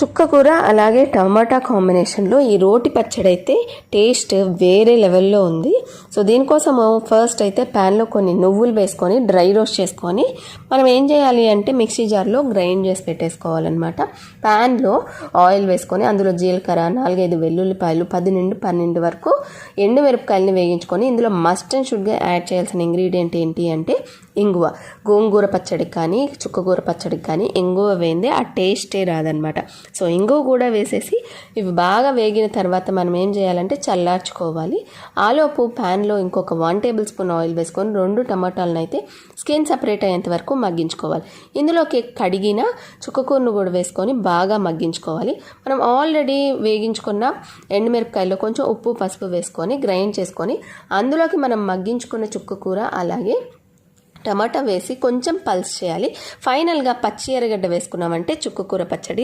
చుక్క కూర అలాగే టమాటా కాంబినేషన్లో ఈ రోటి పచ్చడి అయితే టేస్ట్ వేరే లెవెల్లో ఉంది. సో దీనికోసము ఫస్ట్ అయితే ప్యాన్లో కొన్ని నువ్వులు వేసుకొని డ్రై రోస్ట్ చేసుకొని మనం ఏం చేయాలి అంటే మిక్సీ జార్లో గ్రైండ్ చేసి పెట్టేసుకోవాలన్నమాట. ప్యాన్లో ఆయిల్ వేసుకొని అందులో జీలకర్ర, 4-5 వెల్లుల్లిపాయలు, 10 నుండి 12 వరకు ఎండుమిరపకాయలని వేయించుకొని ఇందులో మస్ట్ అండ్ షుడ్గా యాడ్ చేయాల్సిన ఇంగ్రీడియంట్ ఏంటి అంటే ఇంగువ. గోంగూర పచ్చడికి కానీ చుక్కకూర పచ్చడికి కానీ ఇంగువ వేయిందే ఆ టేస్టే రాదనమాట. సో ఇంగువ కూడా వేసేసి ఇవి బాగా వేగిన తర్వాత మనం ఏం చేయాలంటే చల్లార్చుకోవాలి. ఆలోపు ప్యాన్లో ఇంకొక 1 టేబుల్ స్పూన్ ఆయిల్ వేసుకొని 2 టమాటాలను అయితే స్కిన్ సపరేట్ అయ్యేంత వరకు మగ్గించుకోవాలి. ఇందులోకి కడిగిన చుక్కకూరను కూడా వేసుకొని బాగా మగ్గించుకోవాలి. మనం ఆల్రెడీ వేగించుకున్న ఎండుమిరపకాయల్లో కొంచెం ఉప్పు, పసుపు వేసుకొని గ్రైండ్ చేసుకొని అందులోకి మనం మగ్గించుకున్న చుక్కకూర అలాగే టమాటా వేసి కొంచెం పల్స్ చేయాలి. ఫైనల్గా పచ్చి ఎర్రగడ్డ వేసుకున్నామంటే చుక్కకూర పచ్చడి